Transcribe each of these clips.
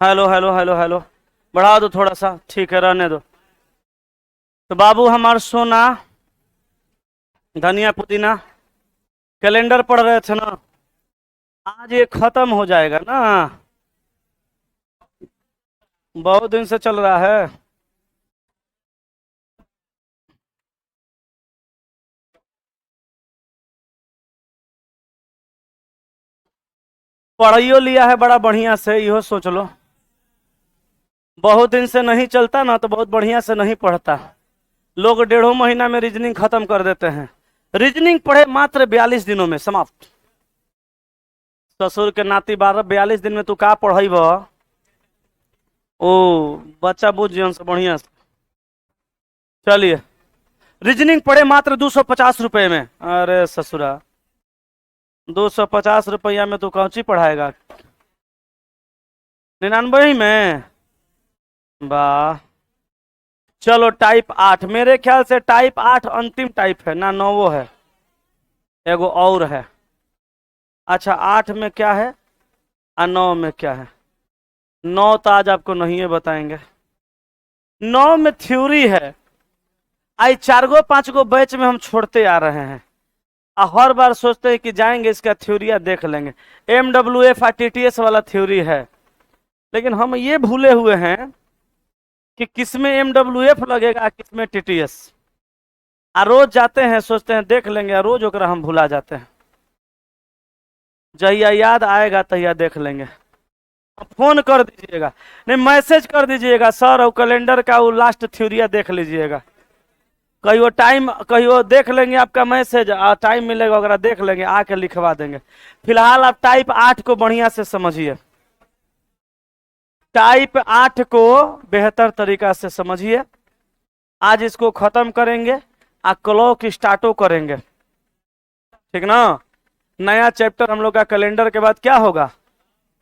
Hello hello hello hello. बढ़ा दो थोड़ा सा, ठीक है, रहने दो। तो बाबू हमार सोना, धनिया पुदीना, कैलेंडर पढ़ रहे थे ना? आज ये खत्म हो जाएगा ना? बहुत दिन से चल रहा है। पढ़ियो लिया है बड़ा बढ़िया से, इहो सोच लो। बहुत दिन से नहीं चलता ना तो बहुत बढ़िया से नहीं पढ़ता। लोग डेढ़ों महीना में रीजनिंग खत्म कर देते हैं। रीजनिंग पढ़े मात्र 42 दिनों में समाप्त। ससुर के नाती 42 दिन में तू का पढ़ब? ओ, बच्चा बुझ जन से बढ़िया से। चलिए, रीजनिंग पढ़े मात्र 250 रुपए में। अरे ससुरा, 250 रुपया में तू कौन सी पढ़ाएगा? 99 ही में? वाह। चलो टाइप 8, मेरे ख्याल से टाइप 8 अंतिम टाइप है ना, 9वो है, एगो और है। अच्छा, 8 में क्या है और 9 में क्या है? 9 तो आज आपको नहीं है, बताएंगे। 9 में थ्योरी है। आई 4 गो 5 गो बैच में हम छोड़ते आ रहे हैं और हर बार सोचते हैं कि जाएंगे इसका थ्योरिया देख लेंगे। MWF और TTS वाला थ्योरी है, लेकिन हम ये भूले हुए हैं कि किसमें MWF लगेगा किसमें TTS। आ रोज जाते हैं सोचते हैं देख लेंगे, और रोज ओकरा हम भुला जाते हैं। जहिया याद आएगा तहिया देख लेंगे। आप फोन कर दीजिएगा, नहीं मैसेज कर दीजिएगा, सर और कैलेंडर का वो लास्ट थ्योरिया देख लीजिएगा। कहियो टाइम, कहियो देख लेंगे आपका मैसेज, टाइम मिलेगा अगर देख लेंगे, आके लिखवा देंगे। फिलहाल आप टाइप 8 को बढ़िया से समझिए। टाइप 8 को बेहतर तरीका से समझिए। आज इसको खत्म करेंगे और क्लॉक स्टार्टो करेंगे, ठीक ना? नया चैप्टर हम लोग का कैलेंडर के बाद क्या होगा?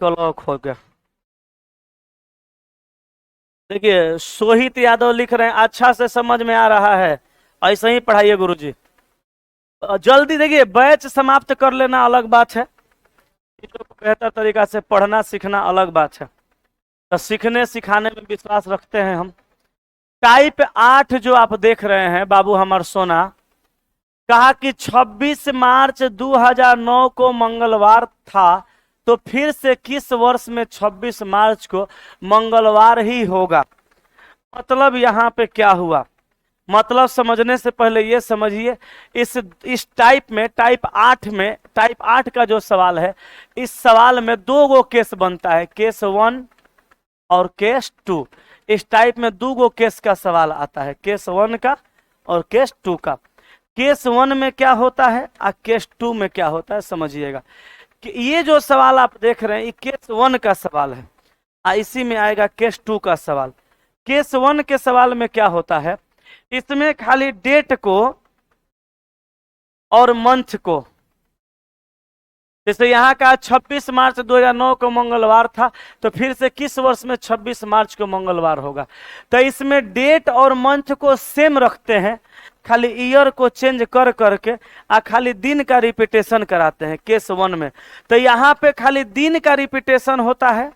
क्लॉक हो गया। देखिए, सोहित यादव लिख रहे हैं, अच्छा से समझ में आ रहा है, ऐसे ही पढ़ाइए गुरुजी। जल्दी देखिए, बैच समाप्त कर लेना अलग बात है, चीजों को बेहतर तरीका से पढ़ना सीखना अलग बात है। तो सीखने सिखाने में विश्वास रखते हैं हम। टाइप 8 जो आप देख रहे हैं बाबू हमार सोना, कहा कि 26 मार्च 2009 को मंगलवार था, तो फिर से किस वर्ष में 26 मार्च को मंगलवार ही होगा? मतलब यहाँ पे क्या हुआ? मतलब समझने से पहले ये समझिए, इस टाइप में, टाइप 8 में, टाइप 8 का जो सवाल है, इस सवाल में 2 गो केस बनता है, केस 1 और केस 2। इस टाइप में 2 गो केस का सवाल आता है, केस 1 का और केस 2 का। केस 1 में क्या होता है और केस 2 में क्या होता है, समझिएगा कि ये जो सवाल आप देख रहे हैं ये केस 1 का सवाल है, इसी में आएगा केस 2 का सवाल। केस 1 के सवाल में क्या होता है, इसमें खाली डेट को और मंथ को, जैसे यहाँ का 26 मार्च 2009 को मंगलवार था, तो फिर से किस वर्ष में 26 मार्च को मंगलवार होगा? तो इसमें डेट और मंथ को सेम रखते हैं, खाली ईयर को चेंज कर करके खाली दिन का रिपीटेशन कराते हैं केस 1 में। तो यहाँ पे खाली दिन का रिपीटेशन होता है,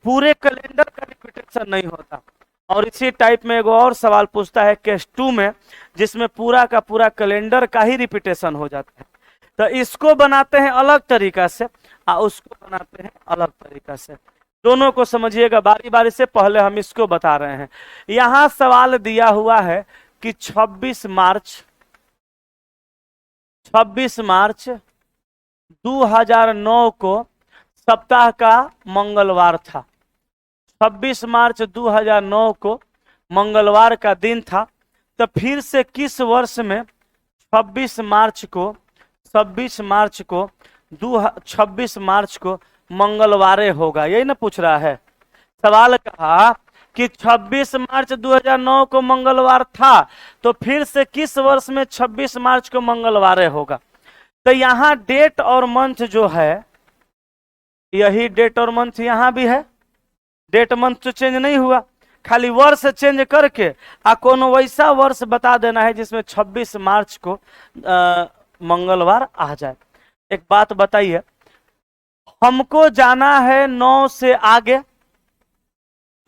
पूरे कैलेंडर का रिपीटेशन नहीं होता। और इसी टाइप में एगो और सवाल पूछता है केस 2 में, जिसमें पूरा का पूरा कैलेंडर का ही रिपीटेशन हो जाता है। तो इसको बनाते हैं अलग तरीका से और उसको बनाते हैं अलग तरीका से। दोनों को समझिएगा बारी बारी से, पहले हम इसको बता रहे हैं। यहां सवाल दिया हुआ है कि 26 मार्च 2009 को सप्ताह का मंगलवार था। 26 मार्च 2009 को मंगलवार का दिन था, तो फिर से किस वर्ष में 26 मार्च को 26 मार्च को मंगलवार होगा? यही ना पूछ रहा है सवाल। कहा कि 26 मार्च 2009 को मंगलवार था, तो फिर से किस वर्ष में 26 मार्च को मंगलवार होगा? तो यहाँ डेट और मंथ जो है, यही डेट और मंथ यहाँ भी है। डेट मंथ तो चेंज नहीं हुआ, खाली वर्ष चेंज करके कोनो वैसा वर्ष बता देना है जिसमें 26 मार्च को मंगलवार आ जाए। एक बात बताइए, हमको जाना है 9 से आगे,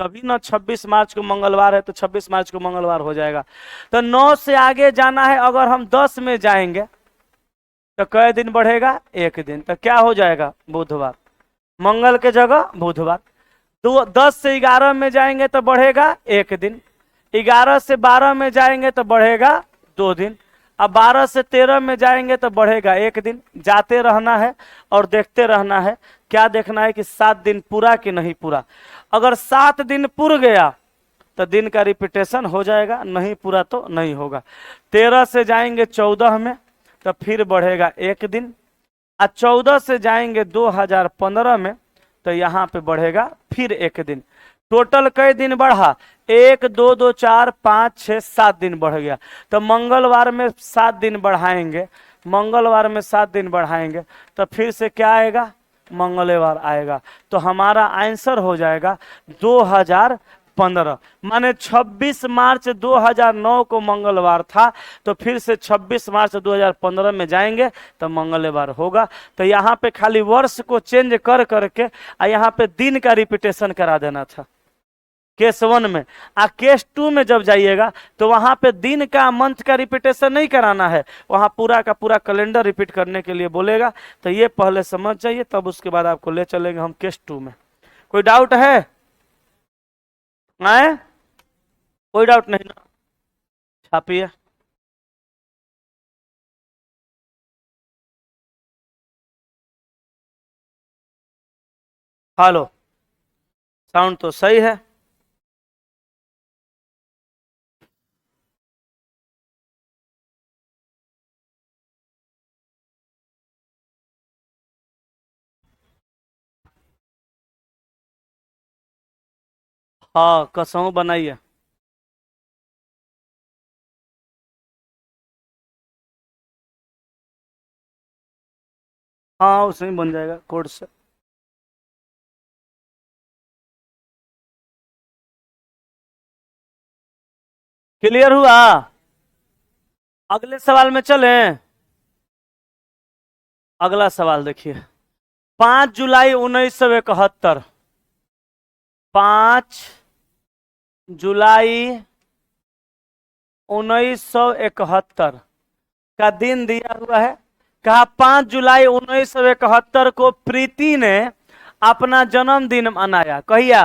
तभी ना 26 मार्च को मंगलवार है तो 26 मार्च को मंगलवार हो जाएगा। तो 9 से आगे जाना है, अगर हम 10 में जाएंगे तो कै दिन बढ़ेगा? 1 दिन। तो क्या हो जाएगा? बुधवार। मंगल के जगह बुधवार। 10 से 11 में जाएंगे तो बढ़ेगा 1 दिन। 11 से 12 में जाएंगे तो बढ़ेगा 2 दिन। अब 12 से 13 में जाएंगे तो बढ़ेगा 1 दिन। जाते रहना है और देखते रहना है। क्या देखना है कि 7 दिन पूरा कि नहीं पूरा। अगर 7 दिन पूर गया तो दिन का रिपीटेशन हो जाएगा, नहीं पूरा तो नहीं होगा। 13 से जाएंगे 14 में तो फिर बढ़ेगा 1 दिन। 14 से जाएंगे 2015 में तो यहाँ पे बढ़ेगा फिर 1 दिन। टोटल कई दिन बढ़ा? 1 2 2 4 5 6 7 दिन बढ़ गया। तो मंगलवार में 7 दिन बढ़ाएंगे, मंगलवार में 7 दिन बढ़ाएंगे तो फिर से क्या आएगा? मंगलवार आएगा। तो हमारा आंसर हो जाएगा 2015। माने 26 मार्च 2009 को मंगलवार था, तो फिर से 26 मार्च 2015 में जाएंगे तो मंगलवार होगा। तो यहाँ पे खाली वर्ष को चेंज कर करके यहाँ पे दिन का रिपीटेशन करा देना था केस 1 में। केस 2 में जब जाइएगा तो वहां पे दिन का मंथ का रिपीटेशन नहीं कराना है, वहां पूरा का पूरा कैलेंडर रिपीट करने के लिए बोलेगा। तो ये पहले समझ जाइए, तब उसके बाद आपको ले चलेंगे हम केस 2 में। कोई डाउट है? आए? कोई डाउट नहीं ना? छापिए। हेलो, साउंड तो सही है। हाँ, कसम बनाइए। हाँ, उसमें बन जाएगा कोड से। क्लियर हुआ? अगले सवाल में चलें। अगला सवाल देखिए। 5 जुलाई 1971, 5 जुलाई 1971 का दिन दिया हुआ है। कहा 5 जुलाई 1971 को प्रीति ने अपना जन्मदिन मनाया। कहिया?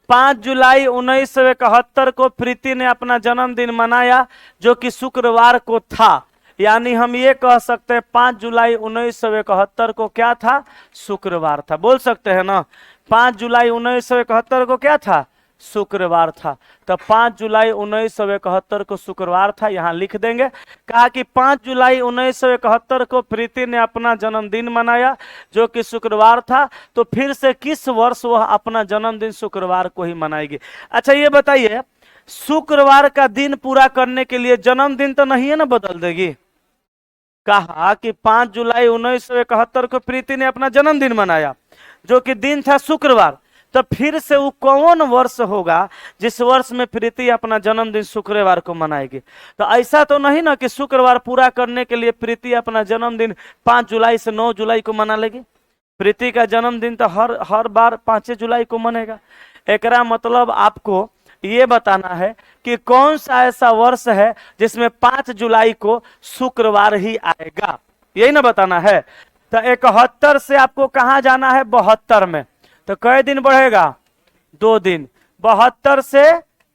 5 जुलाई 1971 को प्रीति ने अपना जन्मदिन मनाया, जो कि शुक्रवार को था। यानी हम ये कह सकते हैं 5 जुलाई 1971 को क्या था? शुक्रवार था। बोल सकते हैं ना? 5 जुलाई 1971 को क्या था? शुक्रवार था। तो 5 जुलाई 1971 को शुक्रवार था, यहां लिख देंगे। कहा कि 5 जुलाई 1971 को प्रीति ने अपना जन्मदिन मनाया, जो कि शुक्रवार था। तो फिर से किस वर्ष वह अपना जन्मदिन शुक्रवार को ही मनाएगी? अच्छा ये बताइए, शुक्रवार का दिन पूरा करने के लिए जन्मदिन तो नहीं है ना बदल देगी? कहा कि 5 जुलाई 1971 को प्रीति ने अपना जन्मदिन मनाया, जो कि दिन था शुक्रवार। तो फिर से वो कौन वर्ष होगा जिस वर्ष में प्रीति अपना जन्मदिन शुक्रवार को मनाएगी? तो ऐसा तो नहीं ना कि शुक्रवार पूरा करने के लिए प्रीति अपना जन्मदिन 5 जुलाई से 9 जुलाई को मना लेगी। प्रीति का जन्मदिन तो हर बार 5 जुलाई को मनेगा। एकरा मतलब आपको ये बताना है कि कौन सा ऐसा वर्ष है जिसमें 5 जुलाई को शुक्रवार ही आएगा, यही ना बताना है। तो 71 से आपको कहां जाना है? 72 में। तो कै दिन बढ़ेगा? 2 दिन। 72 से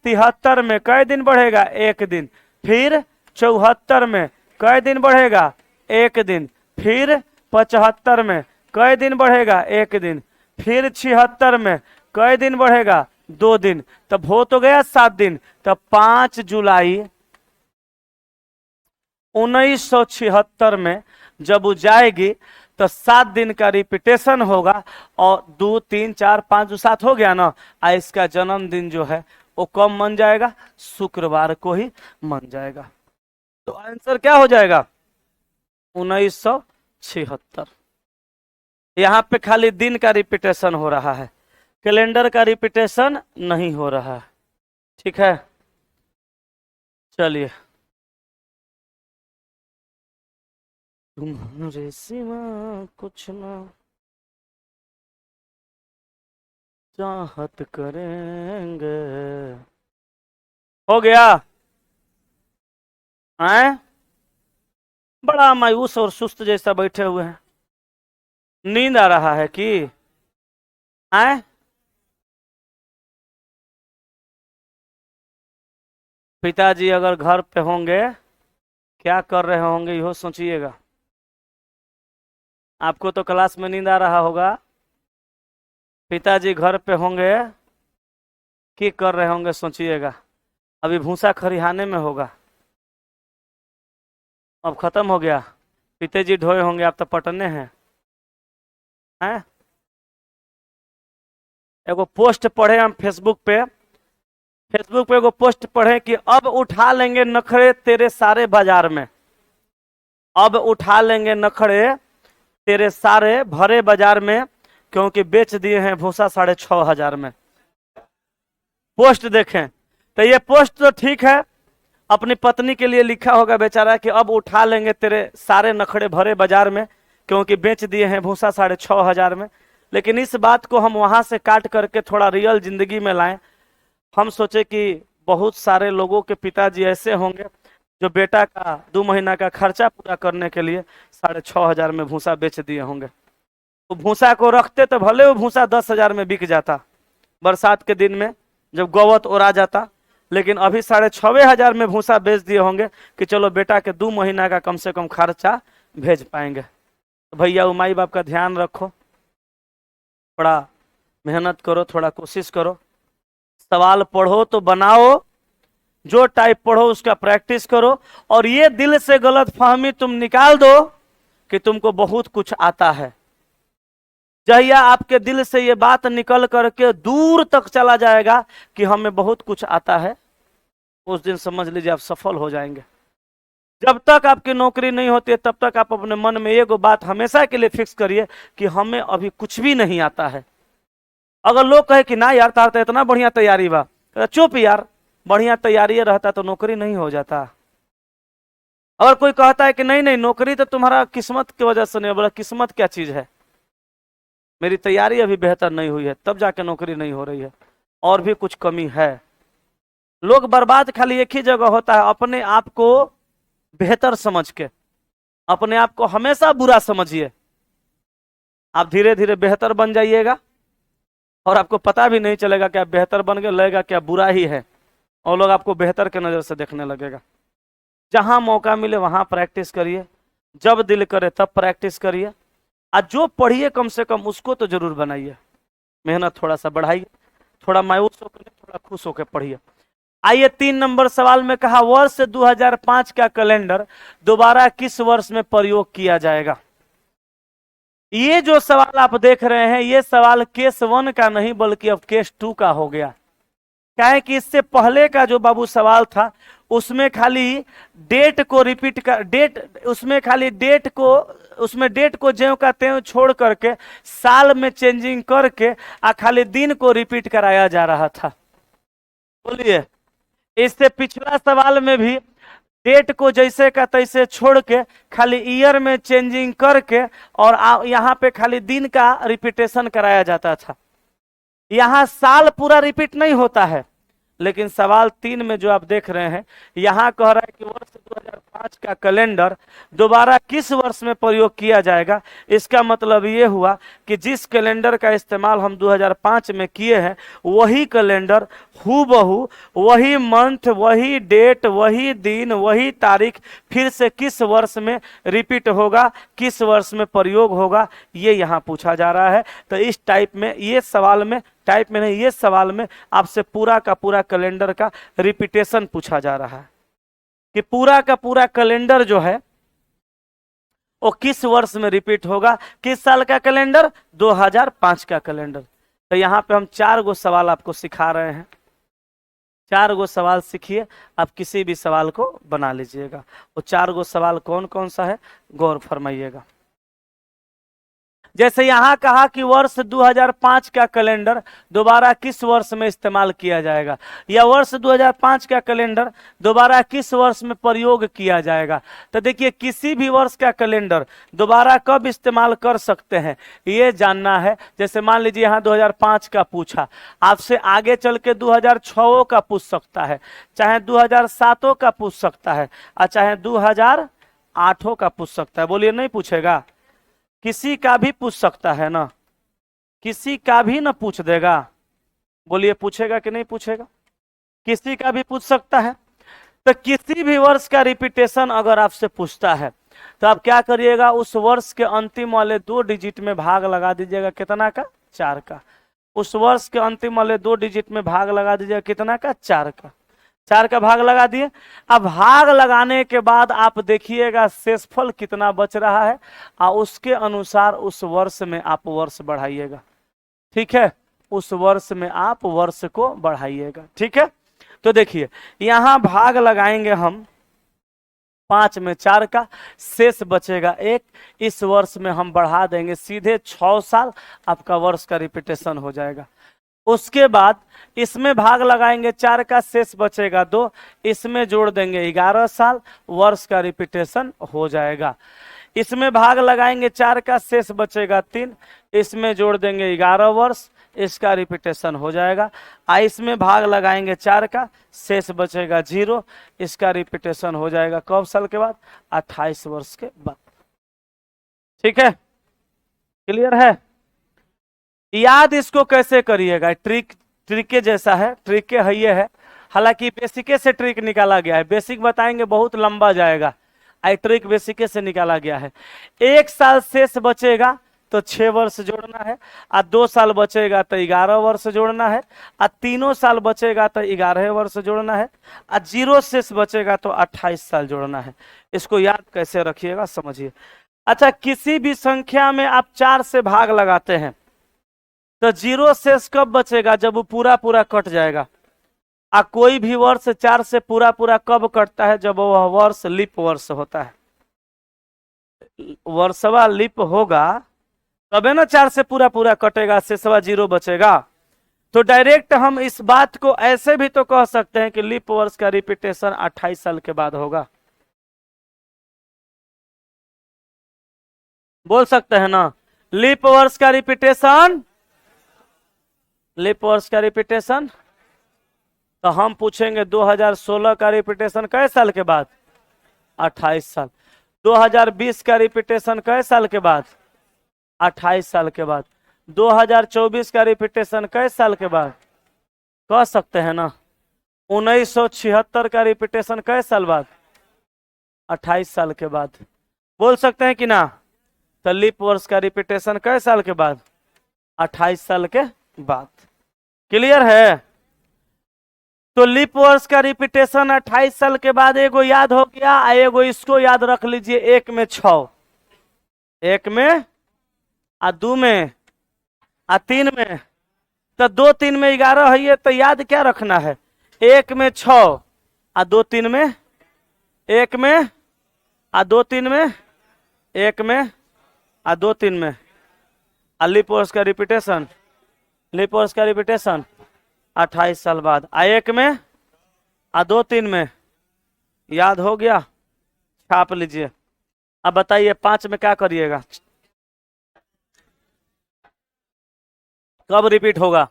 73 में कै दिन बढ़ेगा? 1 दिन। फिर 74 में कै दिन बढ़ेगा? 1 दिन। फिर 75 में कै दिन बढ़ेगा? 1 दिन। फिर 76 में कै दिन बढ़ेगा? 2 दिन। तब हो तो गया 7 दिन। तब 5 जुलाई 1976 में जब वो जाएगी तो 7 दिन का रिपीटेशन होगा, और 2 3 4 5 7 हो गया ना। इसका जन्मदिन जो है वो कब मन जाएगा? शुक्रवार को ही मन जाएगा। तो आंसर क्या हो जाएगा? 1976। यहाँ पे खाली दिन का रिपीटेशन हो रहा है, कैलेंडर का रिपीटेशन नहीं हो रहा है। ठीक है, चलिए। तुम्हारे सिवा कुछ ना चाहत करेंगे। हो गया? हैं? बड़ा मायूस और सुस्त जैसा बैठे हुए हैं। नींद आ रहा है कि? हैं? पिताजी अगर घर पे होंगे क्या कर रहे होंगे यो सोचिएगा। आपको तो क्लास में नींद आ रहा होगा, पिताजी घर पे होंगे क्या कर रहे होंगे सोचिएगा। अभी भूसा खरिहाने में होगा। अब खत्म हो गया, पिताजी ढोए होंगे, आप तो पटने हैं। हैं? एगो पोस्ट पढ़े हम फेसबुक पे, एगो पोस्ट पढ़े कि अब उठा लेंगे नखरे तेरे सारे बाजार में। अब उठा लेंगे नखरे तेरे सारे भरे बाजार में, क्योंकि बेच दिए हैं भूसा 6,500 में। पोस्ट देखें तो ये पोस्ट तो ठीक है, अपनी पत्नी के लिए लिखा होगा बेचारा कि अब उठा लेंगे तेरे सारे नखरे भरे बाजार में, क्योंकि बेच दिए हैं भूसा 6,500 में। लेकिन इस बात को हम वहां से काट करके थोड़ा रियल जिंदगी में लाएं। हम सोचे कि बहुत सारे लोगों के पिताजी ऐसे होंगे जो बेटा का 2 महीना का खर्चा पूरा करने के लिए 6,500 में भूसा बेच दिए होंगे। तो भूसा को रखते तो भले वो भूसा 10,000 में बिक जाता बरसात के दिन में जब गौवत ओरा जाता, लेकिन अभी 6,500 में भूसा बेच दिए होंगे कि चलो बेटा के 2 महीना का कम से कम खर्चा भेज पाएंगे। तो भैया वो माई बाप का ध्यान रखो, थोड़ा मेहनत करो, थोड़ा कोशिश करो, सवाल पढ़ो तो बनाओ, जो टाइप पढ़ो उसका प्रैक्टिस करो, और ये दिल से गलत फहमी तुम निकाल दो कि तुमको बहुत कुछ आता है। जहिया आपके दिल से ये बात निकल करके दूर तक चला जाएगा कि हमें बहुत कुछ आता है, उस दिन समझ लीजिए आप सफल हो जाएंगे। जब तक आपकी नौकरी नहीं होती है तब तक आप अपने मन में एगो बात हमेशा के लिए फिक्स करिए कि हमें अभी कुछ भी नहीं आता है। अगर लोग कहे कि ना यार तार तो इतना बढ़िया तैयारी बा, चुप यार, बढ़िया तैयारी रहता तो नौकरी नहीं हो जाता। अगर कोई कहता है कि नहीं नहीं नौकरी तो तुम्हारा किस्मत की वजह से नहीं, बोला किस्मत क्या चीज है, मेरी तैयारी अभी बेहतर नहीं हुई है तब जाके नौकरी नहीं हो रही है, और भी कुछ कमी है। लोग बर्बाद खाली एक ही जगह होता है, अपने आप को बेहतर समझ के। अपने आप को हमेशा बुरा समझिए, आप धीरे धीरे बेहतर बन जाइएगा और आपको पता भी नहीं चलेगा कि आप बेहतर बन गए, लगेगा कि आप बुरा ही है और लोग आपको बेहतर के नजर से देखने लगेगा। जहां मौका मिले वहां प्रैक्टिस करिए, जब दिल करे तब प्रैक्टिस करिए, और जो पढ़िए कम से कम उसको तो जरूर बनाइए, मेहनत थोड़ा सा बढ़ाइए, थोड़ा मायूस होकर थोड़ा खुश होकर पढ़िए। आइए 3 नंबर सवाल में कहा वर्ष 2005 का कैलेंडर दोबारा किस वर्ष में प्रयोग किया जाएगा। ये जो सवाल आप देख रहे हैं ये सवाल केस 1 का नहीं बल्कि अब केस 2 का हो गया। क्या है कि इससे पहले का जो बाबू सवाल था उसमें खाली डेट को रिपीट कर, उसमें डेट को ज्यों का त्यों छोड़ करके साल में चेंजिंग करके खाली दिन को रिपीट कराया जा रहा था। बोलिए, इससे पिछला सवाल में भी डेट को जैसे का तैसे छोड़ के खाली ईयर में चेंजिंग करके और यहाँ पे खाली दिन का रिपीटेशन कराया जाता था। यहाँ साल पूरा रिपीट नहीं होता है, लेकिन सवाल 3 में जो आप देख रहे हैं यहाँ कह रहा है कि वर्ष 2005 का कैलेंडर दोबारा किस वर्ष में प्रयोग किया जाएगा। इसका मतलब ये हुआ कि जिस कैलेंडर का इस्तेमाल हम 2005 में किए हैं वही कैलेंडर हूबहू, वही मंथ, वही डेट, वही दिन, वही तारीख फिर से किस वर्ष में रिपीट होगा, किस वर्ष में प्रयोग होगा, ये यहाँ पूछा जा रहा है। तो इस टाइप में ये सवाल में आपसे पूरा का पूरा कैलेंडर का रिपीटेशन पूछा जा रहा है कि पूरा का पूरा कैलेंडर जो है वो किस वर्ष में रिपीट होगा, किस साल का कैलेंडर, 2005 का कैलेंडर। तो यहाँ पे हम 4 गो सवाल आपको सिखा रहे हैं, 4 गो सवाल सीखिए, आप किसी भी सवाल को बना लीजिएगा। वो 4 गो सवाल कौन कौन सा है गौर फरमाइएगा। जैसे यहां कहा कि वर्ष 2005 का कैलेंडर दोबारा किस वर्ष में इस्तेमाल किया जाएगा, या वर्ष 2005 का कैलेंडर दोबारा किस वर्ष में प्रयोग किया जाएगा। तो देखिए किसी भी वर्ष का कैलेंडर दोबारा कब इस्तेमाल कर सकते हैं ये जानना है। जैसे मान लीजिए यहाँ 2005 का पूछा, आपसे आगे चल के 2006 का पूछ सकता है, चाहे 2007 का पूछ सकता है, और चाहे 2008 का पूछ सकता है। बोलिए नहीं पूछेगा? किसी का भी पूछ सकता है ना, किसी का भी ना पूछ देगा। बोलिए पूछेगा कि नहीं पूछेगा? किसी का भी पूछ सकता है। तो किसी भी वर्ष का रिपीटेशन अगर आपसे पूछता है तो आप क्या करिएगा, उस वर्ष के अंतिम वाले 2 डिजिट में भाग लगा दीजिएगा। कितना का? 4 का। उस वर्ष के अंतिम वाले 2 डिजिट में भाग लगा दीजिएगा। कितना का? 4 का। 4 का भाग लगा दिए। अब भाग लगाने के बाद आप देखिएगा शेषफल कितना बच रहा है, और उसके अनुसार उस वर्ष में आप वर्ष बढ़ाइएगा। ठीक है, उस वर्ष में आप वर्ष को बढ़ाइएगा। ठीक है, तो देखिए यहां भाग लगाएंगे हम 5 में 4 का, शेष बचेगा 1। इस वर्ष में हम बढ़ा देंगे सीधे 6 साल, आपका वर्ष का रिपीटेशन हो जाएगा। उसके बाद इसमें भाग लगाएंगे 4 का, शेष बचेगा 2, इसमें जोड़ देंगे 11 साल, वर्ष का रिपीटेशन हो जाएगा। इसमें भाग लगाएंगे 4 का, शेष बचेगा 3, इसमें जोड़ देंगे 11 वर्ष, इसका रिपीटेशन हो जाएगा। इसमें भाग लगाएंगे 4 का, शेष बचेगा 0, इसका रिपीटेशन हो जाएगा कब साल के बाद? 28 वर्ष के बाद। ठीक है, क्लियर है? याद इसको कैसे करिएगा, ट्रिक जैसा है, ट्रिक है ये है। हालांकि बेसिके से ट्रिक निकाला गया है, बेसिक बताएंगे बहुत लंबा जाएगा। आई ट्रिक बेसिके से निकाला गया है। 1 साल शेष बचेगा तो 6 वर्ष जोड़ना है, और 2 साल बचेगा तो 11 वर्ष जोड़ना है, और 3 साल बचेगा तो 11 वर्ष जोड़ना है, और 0 शेष बचेगा तो 28 साल जोड़ना है। इसको याद कैसे रखिएगा समझिए। अच्छा, किसी भी संख्या में आप 4 से भाग लगाते हैं तो 0 शेष कब बचेगा? जब वो पूरा पूरा कट जाएगा। कोई भी वर्ष 4 से पूरा पूरा कब कटता है? जब वह वर्ष लीप वर्ष होता है। वर्षवा लीप होगा तबे ना 4 से पूरा पूरा कटेगा, शेषवा 0 बचेगा। तो डायरेक्ट हम इस बात को ऐसे भी तो कह सकते हैं कि लीप वर्ष का रिपीटेशन 28 साल के बाद होगा। बोल सकते हैं ना? लीप वर्ष का रिपीटेशन, लीप वर्ष का रिपीटेशन। तो हम पूछेंगे 2016 का रिपीटेशन कै साल के बाद? 28 साल। 2020 का रिपीटेशन कै साल के बाद? 28 साल के बाद। 2024 का रिपीटेशन कै साल के बाद? कह सकते हैं ना? 1976 का रिपीटेशन कै साल बाद? 28 साल के बाद। बोल सकते हैं कि ना? तो लीप वर्ष का रिपीटेशन कै साल के बाद? 28 साल के बाद। क्लियर है? तो लीप वर्ष का रिपीटेशन 28 साल के बाद एगो याद हो गया। एगो इसको याद रख लीजिए, 1 में 6, 1 में, 2 में, 3 में। तो 2 3 में 11 है, ये तो याद क्या रखना है? 1 में 6, 2 3 में, 1 में, 2 3 में, 1 में, 2 3 में। लीप वर्ष का रिपीटेशन, लीप वर्ष का रिपीटेशन 28 साल बाद। 1 में, 2 3 में। याद हो गया? छाप लीजिए। अब बताइए 5 में क्या करिएगा? कब रिपीट होगा?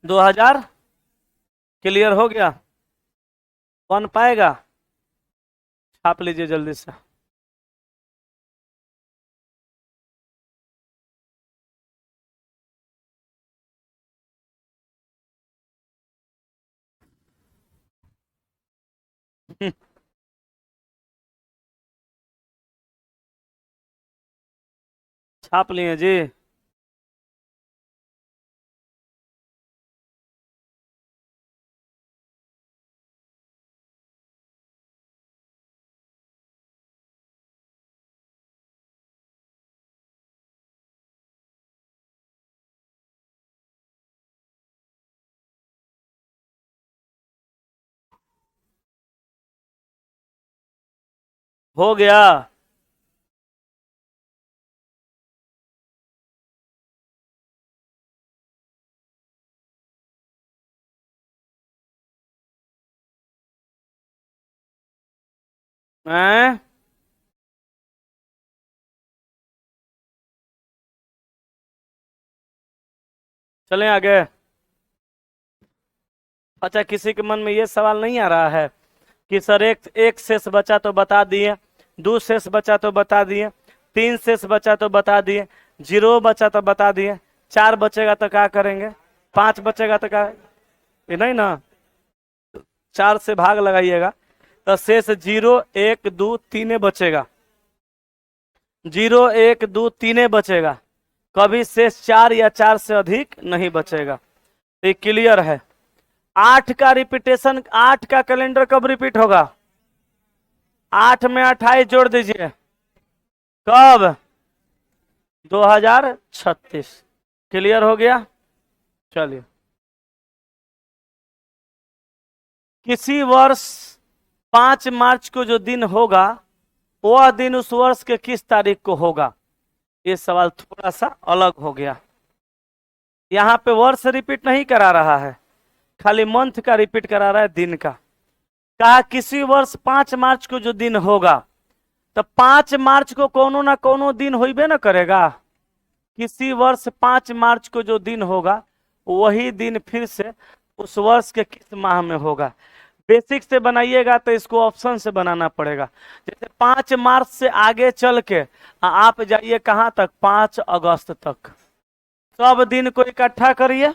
2000। क्लियर हो गया? कौन पाएगा? छाप लीजिए जल्दी से। छाप लिए जी? हो गया? हैं? चलें आगे। अच्छा, किसी के मन में ये सवाल नहीं आ रहा है कि सर एक एक शेष बचा तो बता दिए, दो शेष बचा तो बता दिए, तीन शेष बचा तो बता दिए, जीरो बचा तो बता दिए, चार बचेगा तो क्या करेंगे, पांच बचेगा तो क्या? ये नहीं ना, चार से भाग लगाइएगा तो शेष जीरो एक दो तीन बचेगा, जीरो एक दो तीन बचेगा, कभी शेष चार या चार से अधिक नहीं बचेगा। तो ये क्लियर है। आठ का रिपीटेशन, आठ का कैलेंडर कब रिपीट होगा? आठ में 28 जोड़ दीजिए, कब? 2036। क्लियर हो गया? चलिए, किसी वर्ष 5 मार्च को जो दिन होगा वह दिन उस वर्ष के किस तारीख को होगा? ये सवाल थोड़ा सा अलग हो गया। यहाँ पे वर्ष रिपीट नहीं करा रहा है, खाली मंथ का रिपीट करा रहा है, दिन का। कहा किसी वर्ष 5 मार्च को जो दिन होगा, तो 5 मार्च को कोनो ना कोनो दिन होइबे ना करेगा। किसी वर्ष 5 मार्च को जो दिन होगा वही दिन फिर से उस वर्ष के किस माह में होगा। बेसिक से बनाइएगा तो इसको ऑप्शन से बनाना पड़ेगा। जैसे 5 मार्च से आगे चल के आप जाइए कहाँ तक, 5 अगस्त तक। सब दिन को इकट्ठा करिए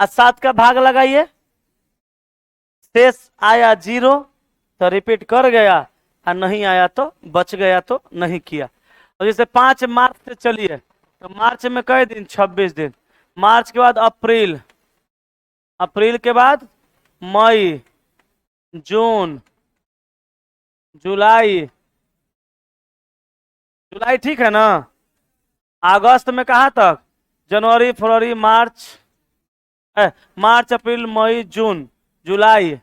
और 7 का भाग लगाइए, शेष आया जीरो तो रिपीट कर गया, और नहीं आया तो बच गया तो नहीं किया। तो जैसे 5 मार्च से चलिए तो मार्च में कई दिन, 26 दिन। मार्च के बाद अप्रैल, अप्रैल के बाद मई, जून, जुलाई, जुलाई ठीक है ना। अगस्त में कहाँ तक? जनवरी, फरवरी, मार्च, मार्च, अप्रैल, मई, जून, जुलाई।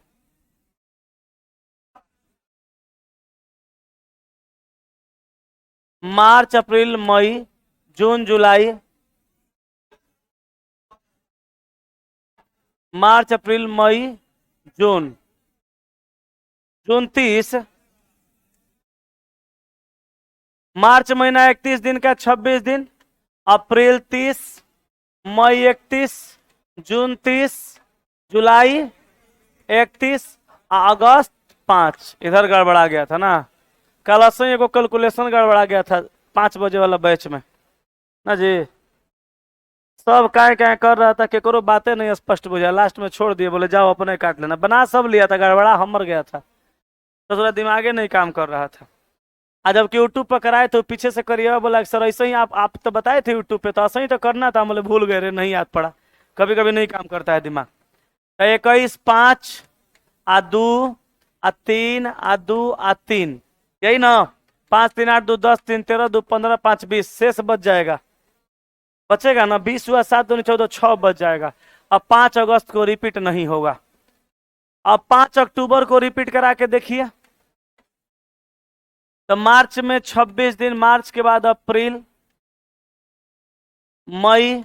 मार्च, अप्रैल, मई, जून, जुलाई, मार्च, अप्रैल, मई, जून, जून 30, मार्च महीना 31 दिन का, 26 दिन, अप्रैल 30, मई 31, जून 30, जुलाई 31, अगस्त 5। इधर गड़बड़ा गया था ना, कल असो को कैलकुलेशन गड़बड़ा गया था 5 बजे वाला बैच में ना जी। सब काय काय कर रहा था, केकरो बातें नहीं स्पष्ट बुझा, लास्ट में छोड़ दिए, बोले जाओ अपने काट लेना। बना सब लिया था, गड़बड़ा हमर गया था, तो थोड़ा दिमागे नहीं काम कर रहा था। आज जबकि यूट्यूब पर कराए तो पीछे से करिएगा, बोला सर ऐसे ही आप तो बताए थे यूट्यूब पे, तो ऐसे ही तो करना था। बोले भूल गए रे, नहीं याद पड़ा, कभी कभी नहीं काम करता है दिमाग। तो 21, 5 आ 2 आ 3 आ 2 आ 3, यही ना। 5 3 8 2 10 3 13 2 15 5 20, शेष बच जाएगा, बचेगा ना। 20 हुआ, 7 2 14, 6 बच जाएगा। अब 5 अगस्त को रिपीट नहीं होगा। अब 5 अक्टूबर को रिपीट करा के देखिए। तो मार्च में 26 दिन, मार्च के बाद अप्रैल, मई,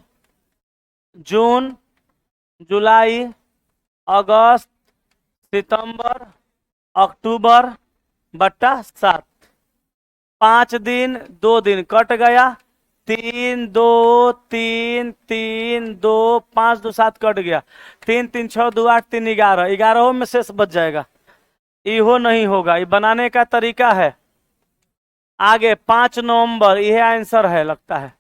जून, जुलाई, अगस्त, सितंबर, अक्टूबर बट्टा 7। 5 दिन, 2 दिन कट गया, 3 2 3 3 2 5 2 7 कट गया, 3 3 6 2 8 3 11, 11 में शेष बच जाएगा। इहो नहीं होगा। ये बनाने का तरीका है आगे। 5 नवंबर, यह आंसर है लगता है।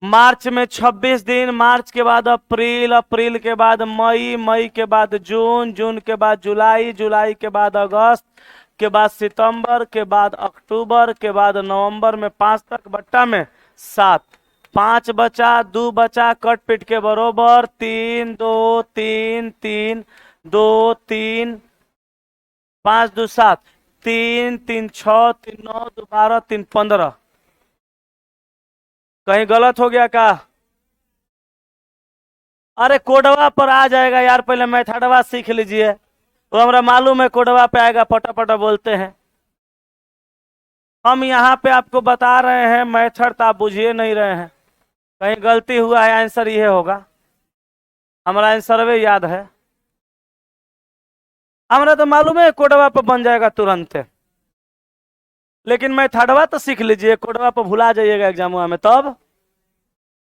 मार्च में 26 दिन, मार्च के बाद अप्रैल, अप्रैल के बाद मई, मई के बाद जून, जून के बाद जुलाई, जुलाई के बाद अगस्त, के बाद सितंबर, के बाद अक्टूबर, के बाद नवंबर में 5 तक, बट्टा में 7। 5 बचा, 2 बचा, कट पिट के बरोबर, 3 2 3 3 2 3 5 2 7, 3 3 6 3 9 2 12 3 15। कहीं गलत हो गया का? अरे कोडवा पर आ जाएगा यार, पहले मैथडवा सीख लीजिए। वो हमारा मालूम है कोडवा पे आएगा, पटा पटा बोलते हैं। हम यहाँ पे आपको बता रहे हैं मैथड, तो आप बुझिए नहीं रहे हैं। कहीं गलती हुआ है, आंसर ये होगा। हमारा आंसर वे याद है। हमारा तो मालूम है कोडवा पर बन जाएगा तुरंत, लेकिन मैं थर्डवा तो सीख लीजिए, कोडवा पर भुला जाइएगा एग्जाम में, तब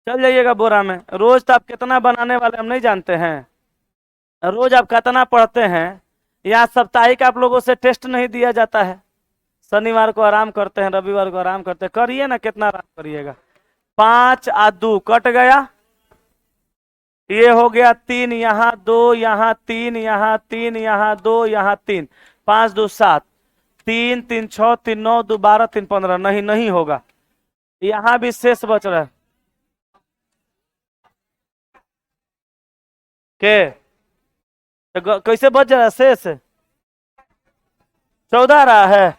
चल जाइएगा बोरा में। रोज तो आप कितना बनाने वाले हम नहीं जानते हैं, रोज आप कितना पढ़ते हैं। यहाँ साप्ताहिक आप लोगों से टेस्ट नहीं दिया जाता है, शनिवार को आराम करते हैं, रविवार को आराम करते हैं, करिए ना, कितना आराम करिएगा। 5 और 2 कट गया, ये हो गया 3, यहाँ 2, यहाँ 3, यहाँ 3, यहाँ 2, यहाँ 3, 5 2 7, 3 3 6, 3 9, 2 12, 3 15, नहीं नहीं होगा। यहाँ भी शेष बच रहा है के, तो कैसे बच रहा है शेष? 14 रहा है,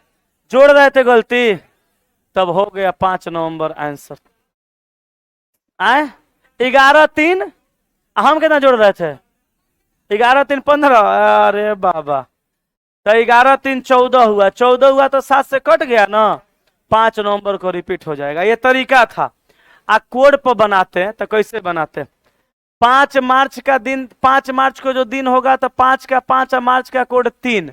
जोड़ रहे थे गलती, तब हो गया 5 नवंबर आंसर। आए 11 3, हम कितना जोड़ रहे थे? 11 3 15, अरे बाबा, तो 11 3 14 हुआ, 14 हुआ तो 7 से कट गया ना, 5 नवंबर को रिपीट हो जाएगा। ये तरीका था। आ कोड पर बनाते हैं तो कैसे बनाते हैं? 5 मार्च का दिन, 5 मार्च को जो दिन होगा तो 5 का 5 और मार्च का कोड 3।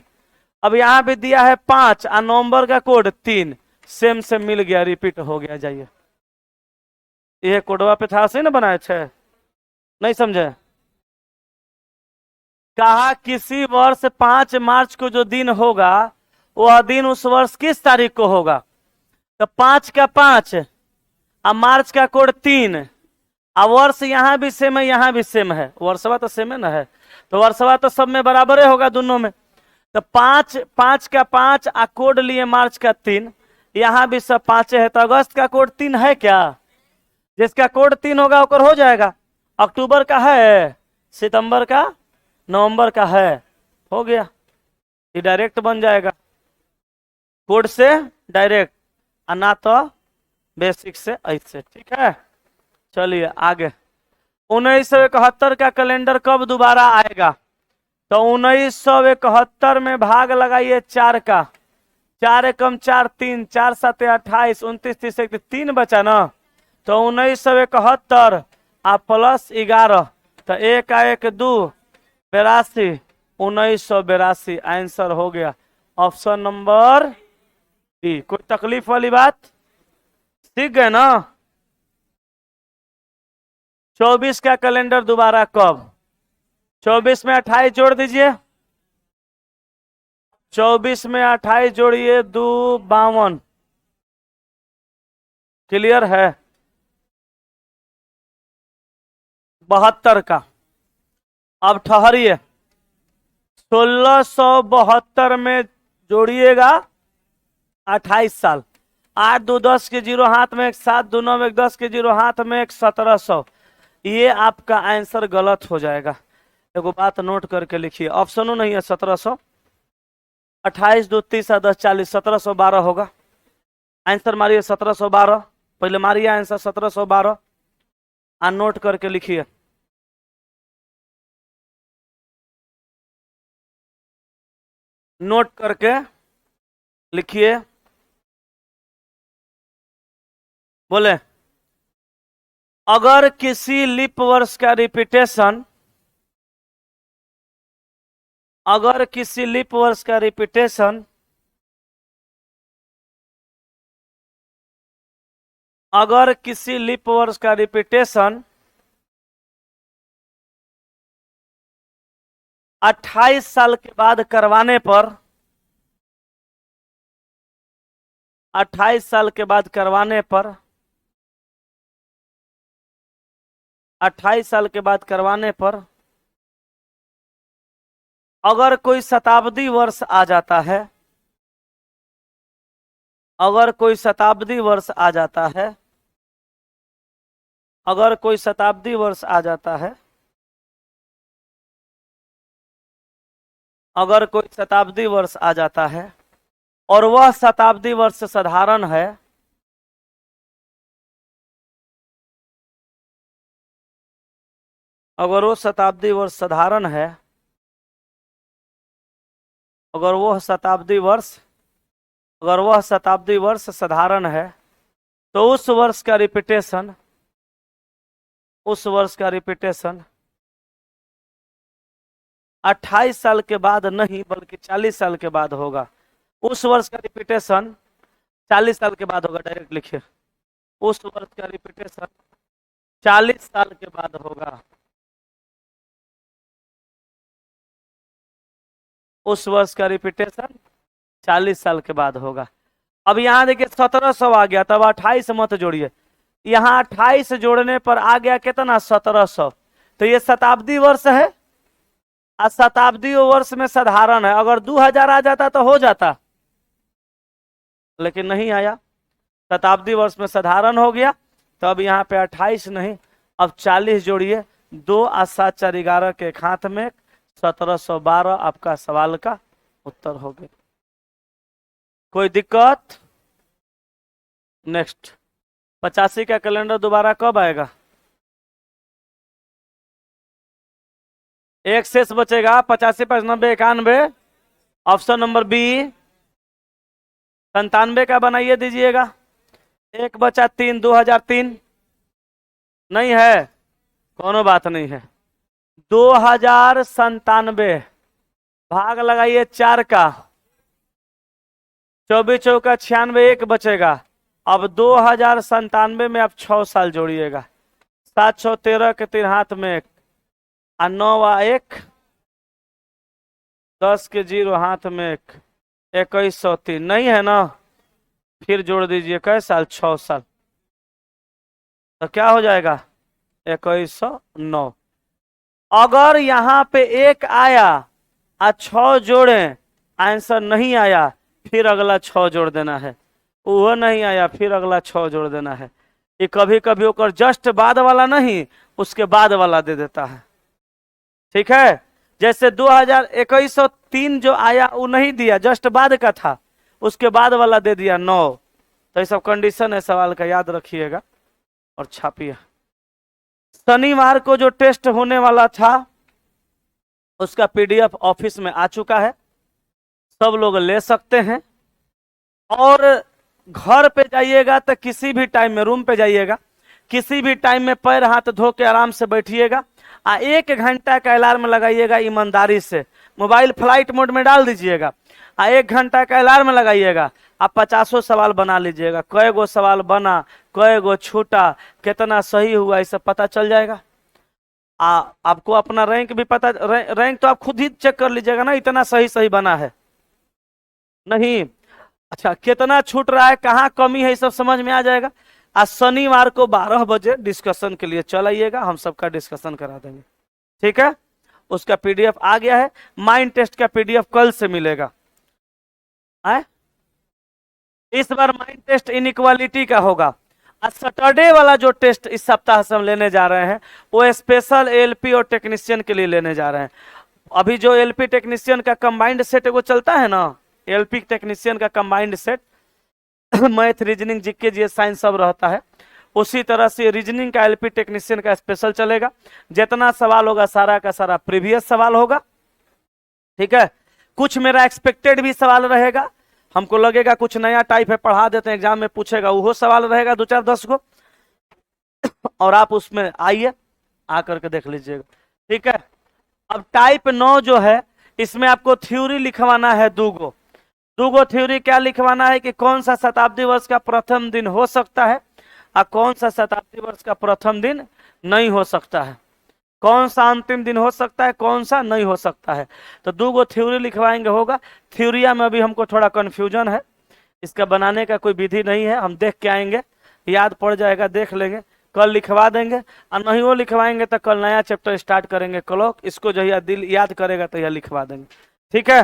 अब यहाँ भी दिया है 5 और नवंबर का कोड 3, सेम से मिल गया, रिपीट हो गया। जाइए, ये कोडवा पे था से ना बनाए थे, नहीं समझे? कहा किसी वर्ष 5 मार्च को जो दिन होगा वह दिन उस वर्ष किस तारीख को होगा? तो 5 का 5 और मार्च का कोड 3, और वर्ष यहाँ भी सेम है, यहाँ भी सेम है, वर्षवा तो सेम है ना है, तो वर्षवा तो सब में बराबर होगा दोनों में। तो 5 5 का 5 और कोड लिए मार्च का 3, यहाँ भी सब 5 है, तो अगस्त का कोड 3 है क्या? जिसका कोड 3 होगा ओकर हो जाएगा। अक्टूबर का है, सितंबर का, नवंबर का है, हो गया, ये डायरेक्ट बन जाएगा, कोड से डायरेक्ट, और ना तो बेसिक से ऐसे। ठीक है, चलिए आगे। 1971 का कैलेंडर कब दोबारा आएगा? तो 1971 में भाग लगाइए 4 का, 4 एकम 4 3, 4 7 28, 29 30 3 बचा ना, तो 1971 आ प्लस 11, तो 1 आ 1 2, 82, 1982 आंसर हो गया ऑप्शन नंबर डी। कोई तकलीफ वाली बात? सीख गए ना? 24 का कैलेंडर दोबारा कब? 24 में 28 जोड़ दीजिए, 24 में 28 जोड़िए, 2 52, क्लियर है? 72 का, अब ठहरिए, 1672 में जोड़िएगा 28 साल, 8 2 10 के 0 हाथ में 1, 7 2 9 1 10 के 0 हाथ में 1, 1700। ये आपका आंसर गलत हो जाएगा। एगो बात नोट करके लिखिए, ऑप्शनों नहीं है 1700, 28 2 30 10 40, 1712 होगा। आंसर मारिए 1712, पहले मारिए आंसर 1712 और नोट करके लिखिए। नोट करके लिखिए, बोले अगर किसी लीप वर्ष का रिपीटेशन, अगर किसी लीप वर्ष का रिपीटेशन, अगर किसी लीप वर्ष का रिपीटेशन 28 साल के बाद करवाने पर, 28 साल के बाद करवाने पर, 28 साल के बाद करवाने पर अगर कोई शताब्दी वर्ष आ जाता है, अगर कोई शताब्दी वर्ष आ जाता है, अगर कोई शताब्दी वर्ष आ जाता है, अगर कोई शताब्दी वर्ष आ जाता है और वह शताब्दी वर्ष साधारण है, अगर वो शताब्दी वर्ष साधारण है, अगर वह शताब्दी वर्ष, अगर वह शताब्दी वर्ष साधारण है, तो उस वर्ष का रिपीटेशन, उस वर्ष का रिपीटेशन 28 साल के बाद नहीं बल्कि 40 साल के बाद होगा। उस वर्ष का रिपीटेशन 40 साल के बाद होगा, डायरेक्ट लिखिए। उस वर्ष का रिपीटेशन 40 साल के बाद होगा। उस वर्ष का रिपीटेशन 40 साल के बाद होगा। अब यहाँ देखिए 1700 आ गया, तब 28 मत जोड़िए। यहाँ 28 जोड़ने पर आ गया कितना, 1700। तो ये शताब्दी वर्ष है, और शताब्दी वर्ष में साधारण है। अगर 2000 आ जाता तो हो जाता, लेकिन नहीं आया, शताब्दी वर्ष में साधारण हो गया। तो अब यहाँ पे 28 नहीं, अब 40 जोड़िए। 2 और 7 4 11 के एक हाथ में 1712 आपका सवाल का उत्तर हो गया। कोई दिक्कत? नेक्स्ट 85 का कैलेंडर दोबारा कब आएगा? एक शेष बचेगा, 85 5 90 91। ऑप्शन नंबर बी 97 का बनाइए दीजिएगा। एक बचा 3, 2003 नहीं है, कोनो बात नहीं है। 2097 भाग लगाइए 4 का, 24 चौका 96, एक बचेगा। अब 2097 में आप 6 साल जोड़िएगा। 7 6 13 के 3 हाथ में 1 और 9 व 1 10 के 0 हाथ में 1 2103 नहीं है ना, फिर जोड़ दीजिए कै साल, 6 साल। तो क्या हो जाएगा 2109। अगर यहाँ पे 1 आया और 6 जोड़े, आंसर नहीं आया, फिर अगला 6 जोड़ देना है। वो नहीं आया, फिर अगला 6 जोड़ देना है। ये कभी कभी होकर जस्ट बाद वाला नहीं, उसके बाद वाला दे देता है। ठीक है, जैसे 2103 जो आया वो नहीं दिया, जस्ट बाद का था, उसके बाद वाला दे दिया 9। तो ये सब कंडीशन है सवाल का, याद रखिएगा और छापिए। शनिवार को जो टेस्ट होने वाला था उसका पीडीएफ ऑफिस में आ चुका है, सब लोग ले सकते हैं। और घर पे जाइएगा तो किसी भी टाइम में, रूम पे जाइएगा किसी भी टाइम में पैर हाथ धो के आराम से बैठिएगा। 1 घंटा का अलार्म लगाइएगा ईमानदारी से। मोबाइल फ्लाइट मोड में डाल दीजिएगा, 1 घंटा का अलार्म लगाइएगा। आप 50 सवाल बना लीजिएगा। कै गो सवाल बना, कै गो छूटा, कितना सही हुआ, ये सब पता चल जाएगा। आपको अपना रैंक भी पता, रैंक तो आप खुद ही चेक कर लीजिएगा ना, इतना सही सही बना है नहीं। अच्छा, कितना छूट रहा है, कहाँ कमी है, ये सब समझ में आ जाएगा। आज शनिवार को 12 बजे डिस्कशन के लिए चल आइएगा, हम सबका डिस्कशन करा देंगे। ठीक है, उसका पीडीएफ आ गया है। माइंड टेस्ट का पीडीएफ कल से मिलेगा। इस बार माइंड टेस्ट इनइक्वालिटी का होगा। आज सैटरडे वाला जो टेस्ट इस सप्ताह से हम लेने जा रहे हैं वो स्पेशल एलपी और टेक्नीशियन के लिए लेने जा रहे हैं। अभी जो एलपी टेक्नीशियन का कंबाइंड सेट वो चलता है ना, एलपी टेक्नीशियन का combined SAT math reasoning GK GS science सब रहता है, उसी तरह से रीजनिंग का एलपी टेक्नीशियन का स्पेशल चलेगा। जितना सवाल होगा सारा का सारा प्रीवियस सवाल होगा। ठीक है, कुछ मेरा एक्सपेक्टेड भी सवाल रहेगा, हमको लगेगा कुछ नया टाइप है, पढ़ा देते हैं, एग्जाम में पूछेगा, वो सवाल रहेगा 2 4 10 को, और आप उसमें आइए, आकर के देख लीजिएगा। ठीक है, अब टाइप 9 जो है इसमें आपको थ्योरी लिखवाना है 2 गो। 2 गो थ्योरी क्या लिखवाना है कि कौन सा शताब्दी वर्ष का प्रथम दिन हो सकता है और कौन सा शताब्दी वर्ष का प्रथम दिन नहीं हो सकता है, कौन सा अंतिम दिन हो सकता है, कौन सा नहीं हो सकता है। तो 2 गो थ्योरी लिखवाएंगे होगा। थ्योरिया में अभी हमको थोड़ा कन्फ्यूजन है, इसका बनाने का कोई विधि नहीं है, हम देख के आएंगे, याद पड़ जाएगा, देख लेंगे, कल लिखवा देंगे। और नहीं वो लिखवाएंगे तो कल नया चैप्टर स्टार्ट करेंगे क्लॉक, इसको जो है दिल याद करेगा तो यह लिखवा देंगे। ठीक है,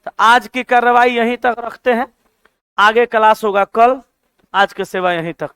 तो आज की कार्रवाई यहीं तक रखते हैं, आगे क्लास होगा कल। आज की सेवा यहीं तक।